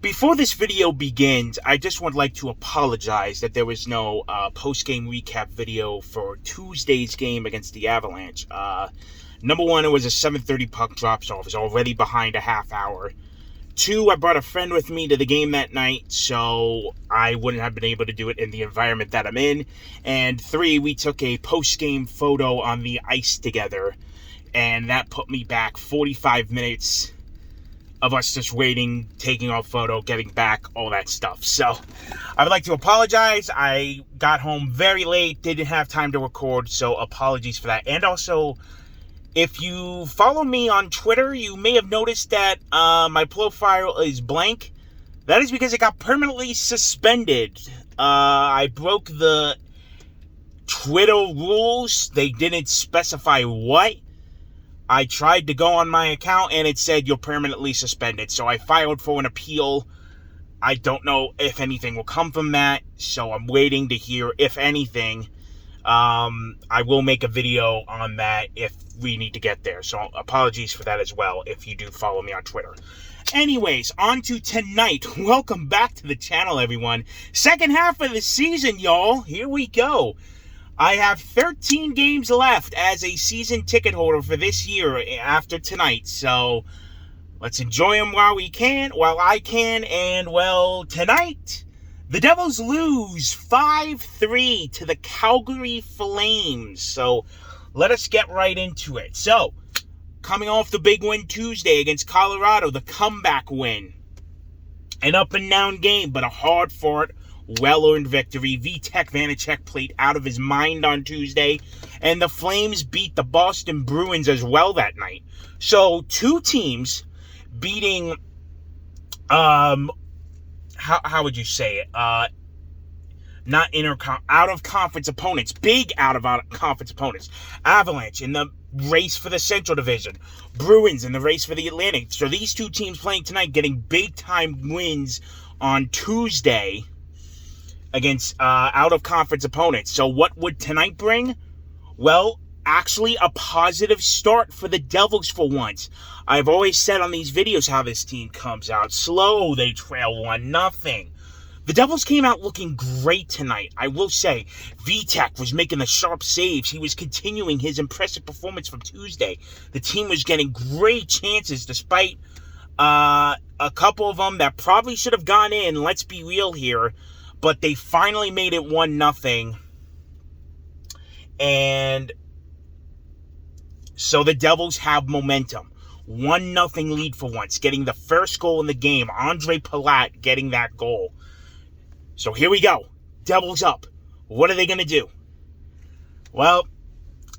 Before this video begins, I just would like to apologize that there was no post-game recap video for Tuesday's game against the Avalanche. Number one, it was a 7:30 puck drop, so I was already behind a half hour. Two, I brought a friend with me to the game that night, so I wouldn't have been able to do it in the environment that I'm in. And three, we took a post-game photo on the ice together, and that put me back 45 minutes of us just waiting, taking our photo, getting back, all that stuff. So I would like to apologize. I got home very late, didn't have time to record, so apologies for that. And also, if you follow me on Twitter, you may have noticed that my profile is blank. That is because it got permanently suspended. I broke the Twitter rules. They didn't specify what. I tried to go on my account and it said you're permanently suspended. So I filed for an appeal. I don't know if anything will come from that. So I'm waiting to hear if anything. I will make a video on that if we need to get there. So apologies for that as well if you do follow me on Twitter. Anyways, on to tonight. Welcome back to the channel, everyone. Second half of the season, y'all. Here we go. I have 13 games left as a season ticket holder for this year after tonight. So let's enjoy them while I can. And, well, tonight, the Devils lose 5-3 to the Calgary Flames. So let us get right into it. So, coming off the big win Tuesday against Colorado, the comeback win. An up-and-down game, but a hard-fought, well-earned victory. Vitek Vanacek played out of his mind on Tuesday, and the Flames beat the Boston Bruins as well that night. So, two teams beating, how would you say it? Out-of-conference opponents. Big out-of-conference opponents. Avalanche in the race for the Central Division. Bruins in the race for the Atlantic. So, these two teams playing tonight getting big-time wins on Tuesday against out-of-conference opponents. So what would tonight bring? Well, actually a positive start for the Devils for once. I've always said on these videos how this team comes out slow. They trail 1-0. The Devils came out looking great tonight. I will say, Vitek was making the sharp saves. He was continuing his impressive performance from Tuesday. The team was getting great chances despite a couple of them that probably should have gone in. Let's be real here. But they finally made it 1-0. And so the Devils have momentum. 1-0 lead for once. Getting the first goal in the game. Andre Palat getting that goal. So here we go. Devils up. What are they going to do? Well,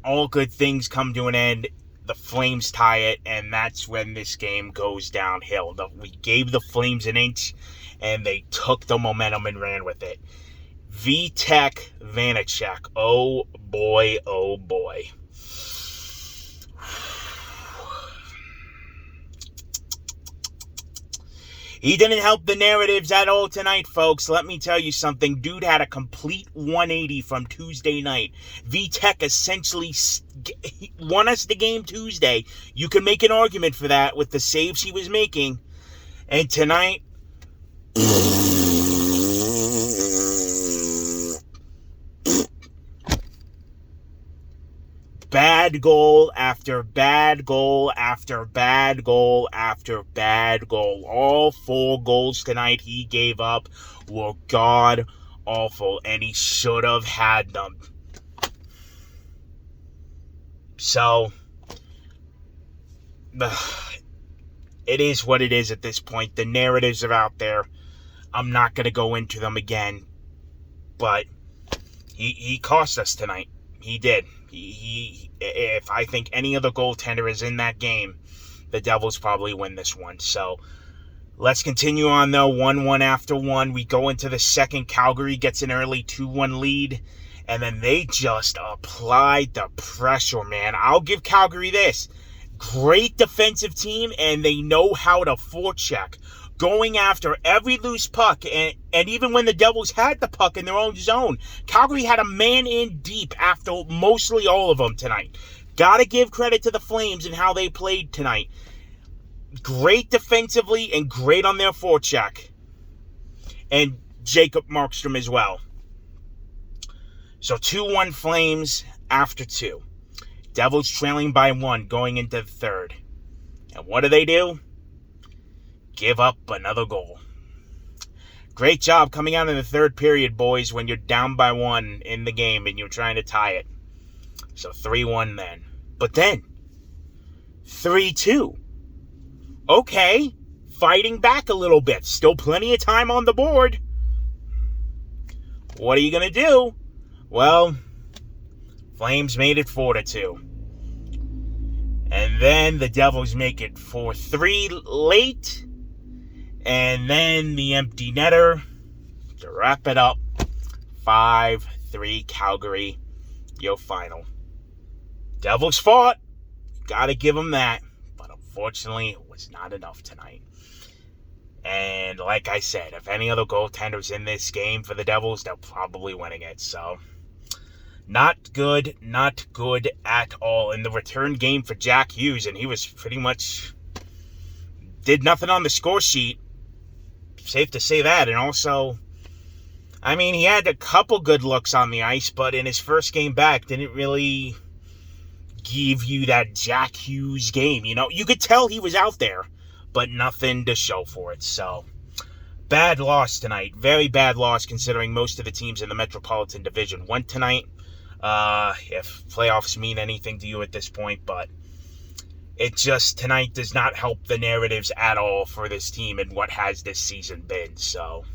all good things come to an end. The Flames tie it, and that's when this game goes downhill. We gave the Flames an inch, and they took the momentum and ran with it. Vitek Vanacek. Oh, boy, oh, boy. He didn't help the narratives at all tonight, folks. Let me tell you something. Dude had a complete 180 from Tuesday night. Vitek essentially won us the game Tuesday. You can make an argument for that with the saves he was making. And tonight, bad goal after bad goal after bad goal after bad goal. All 4 goals tonight he gave up were god-awful, and he should have had them. So, it is what it is at this point. The narratives are out there. I'm not going to go into them again. But he cost us tonight. He did. If I think any other goaltender is in that game, the Devils probably win this one. So let's continue on, though. 1-1 after 1. We go into the second. Calgary gets an early 2-1 lead. And then they just applied the pressure, man. I'll give Calgary this. Great defensive team, and they know how to forecheck. Going after every loose puck, and even when the Devils had the puck in their own zone, Calgary had a man in deep after mostly all of them tonight. Gotta give credit to the Flames and how they played tonight. Great defensively and great on their forecheck. and Jacob Markstrom as well. So 2-1 Flames after 2. Devils trailing by 1 going into the third. And what do? Give up another goal. Great job coming out in the third period, boys, when you're down by 1 in the game and you're trying to tie it. So 3-1 then. But then, 3-2. Okay, fighting back a little bit. Still plenty of time on the board. What are you going to do? Well, Flames made it 4-2. And then the Devils make it 4-3 late. And then the empty netter to wrap it up. 5-3 Calgary. Your final. Devils fought. Gotta give them that. But unfortunately, it was not enough tonight. And like I said, if any other goaltenders in this game for the Devils, they're probably winning it. So, not good at all. In the return game for Jack Hughes, and he was pretty much did nothing on the score sheet. Safe to say that. And also, I mean, he had a couple good looks on the ice, but in his first game back, didn't really give you that Jack Hughes game. You know, you could tell he was out there, but nothing to show for it. So, bad loss tonight. Very bad loss considering most of the teams in the Metropolitan Division won tonight. If playoffs mean anything to you at this point, but it just, tonight does not help the narratives at all for this team and what has this season been. So,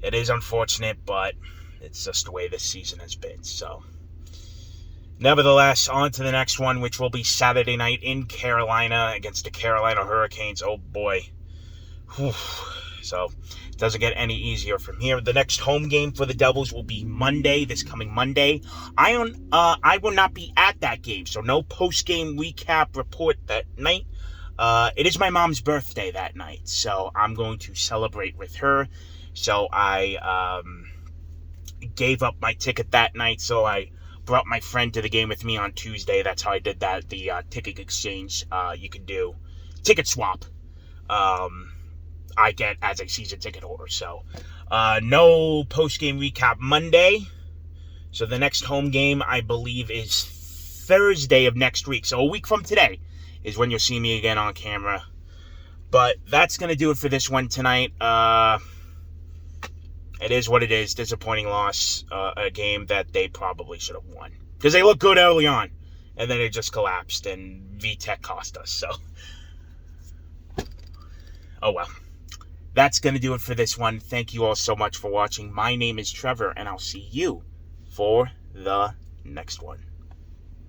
it is unfortunate, but it's just the way this season has been. So, nevertheless, on to the next one, which will be Saturday night in Carolina against the Carolina Hurricanes. Oh, boy. Whew. So, it doesn't get any easier from here. The next home game for the Devils will be Monday, this coming Monday. I will not be at that game, so no post-game recap report that night. It is my mom's birthday that night, so I'm going to celebrate with her. So, I gave up my ticket that night, so I brought my friend to the game with me on Tuesday. That's how I did that, the ticket exchange you can do. Ticket swap. I get as a season ticket holder. So, no post-game recap Monday. So, the next home game, I believe, is Thursday of next week. So, a week from today is when you'll see me again on camera. But that's going to do it for this one tonight. It is what it is. Disappointing loss. A game that they probably should have won. Because they looked good early on. And then it just collapsed. And VTech cost us. So, oh well. That's going to do it for this one. Thank you all so much for watching. My name is Trevor, and I'll see you for the next one.